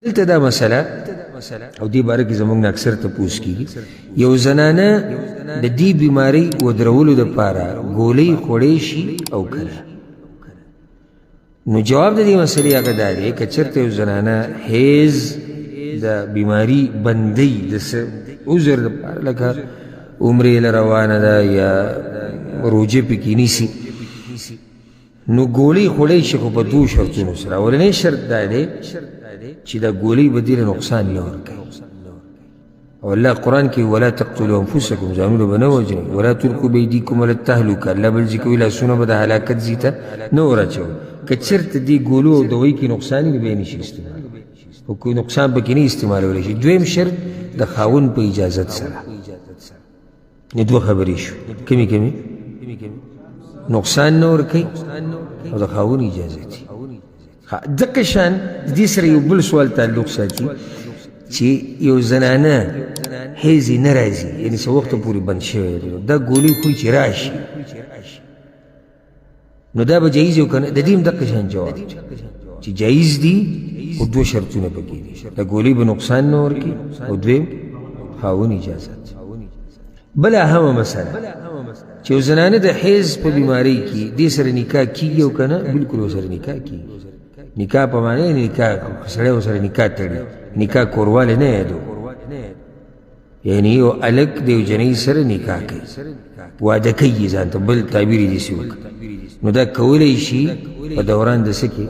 دلته دا مسله او دې باره کې زموږ نه اکثر تپوس کېږي یو زنانه د دې بیمارۍ ودرولو دپاره ګولۍ خوړی شي او که نه نو جواب د دې مسلې هغه دا دی که چېرته یو زنانه حیض د بیماري بندۍ د څه عذر دپاره لکه عمرې له روانه ده یا روجې پکې نیسي نو ګولۍ خوړی شي خو په دوو شرطونو سره اولنی شرط دا دی چې دا ګولۍ به دې له نقصان نه ورکوي او الله قرآن کې ولا تقتلوا انفسکم ځانونه به نه وژنئ ولا تلقوا بایدیکم الی التهلکه الله بل ځای کوي لاسونه به د هلاکت ځای ته نه ور اچوئ که چېرته دې ګولو او دوۍ کې نقصان وي بیا یې نشي استعمالولی خو که نقصان پکې نه استعمالولی شي دویم شرط د خاوند په اجازت سره نه دوه خبرې شو کمې نقصان نه ورکوي او د خاوند اجازت وي دقه شان د دې سره یو بل سوال تعلق ساتي چې یو زنانه حیض یې نه راځي یعنې څه وخته پورې بند شوی دی دا ګولۍ خوري چې راشي نو دا به جایز یو که نه د دې هم دقه شان جواب دی چې جایز دي خو دوه شرطونه پکې دي د ګولۍ به نقصان نه ورکوي او دویم خاوند اجازت بله اهمه مسله چې یو زنانه د حیض په بیمارۍ کې دې سره نکاح کېږي او که نه بلکل ورسره نکاح کېږي نکاح په معنی نکاح سړی ورسره نکاح تړي نکاح کوروالی نه یادو یعنی یو هلک د یو جنۍ سره نکاح کوي واده کوي ځان ته بل تعبیر یې داسې وکړه نو دا کولی شي په دوران د څه کې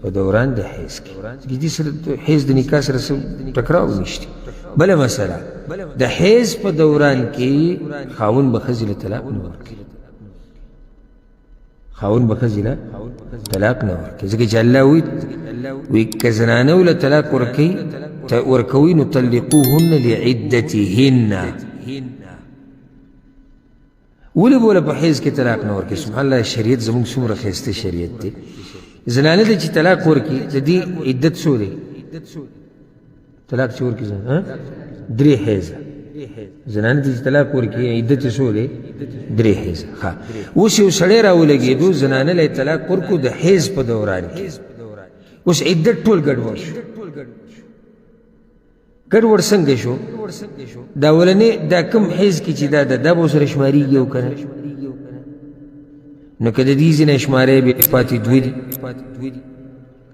په دوران د حیض کې دې سره حیض د نکاح سره څه ټکراو نشته بله مسله د حیض په دوران کې خاوند به ښځې له طلاق نه ورکوي خاوند به ښځې له طلاق نه ورکوي ځکه چې الله وایي که زنانه له طلاق ورکوي نو طلقوهن لعدتهن ولې به له په حیض کې طلاق نه ورکوي سبحان الله شریعت زموږ څومره ښایسته شریعت دی زنانه ته چې طلاق ورکړي د دې عدت څو دی طلاق چې ورکړي درې حیضه زنانه ته چې طلاق ورکړي عدت یې څو دی درې حیضه ښه اوس یو سړی راولګېدو زنانه له یې طلاق ورکړو د حیض په دوران کې اوس عدت ټول ګډوډ شو ګډوډ څنګه شو دا اولنې دا کوم حیض کې چې دا ده دا به ورسره شمارېږي او که نه نو که د دې ځینې شمارې بیا پاتې دوه دي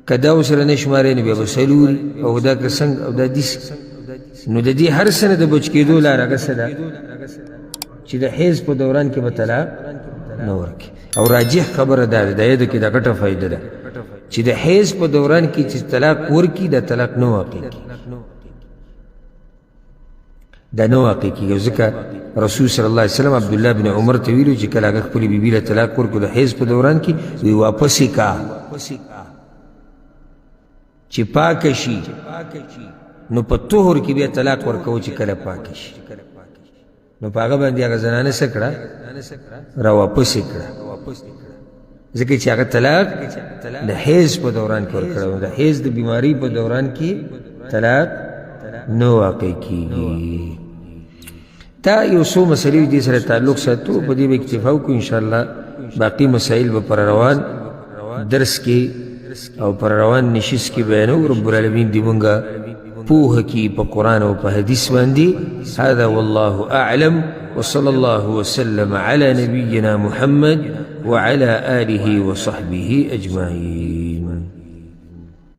که دا ورسره نه شمارې نو بیا به څلور او دا که څنګه او دا داسې نو د دې هر څه نه د بچ کېدو لار هغه څه ده چې د حیض په دوران کې به طلاق نه ورکړي او راجح خبره دا ده د یادو کې دا غټه فایده ده چې د حیض په دوران کې چې طلاق ورکړي دا طلاق نه واقع کېږي دا نه واقع کېږي ځکه رسول صلی الله علیه وسلم عبدالله بن عمر ته ویلو چې کله هغه خپلې بیبي له طلاق ورکړو د حیض په دوران کې وی واپس یې کا چې پاکه شي نو په طهر کې بیا طلاق ورکوو چې کله پاکه شي نو په هغه باندې هغه زنانه څه کړه را واپس یې کړه ځکه چې هغه طلاق د حیض په دوران کې ورکړه د حیض د بیمارۍ په دوران کې طلاق نه واقع کېږي دا یو څو مسلې دې سره تعلق ساتو په دې به اکتفا وکړو انشاءالله باقي مسایل به پر روان درس کې او پر روان نشست کې بیانو رب العالمین دې مونږه پوهه کړي په قرآن او په حدیث باندې هذا والله اعلم وصلى الله وسلم على نبينا محمد وعلى آله وصحبه أجمعين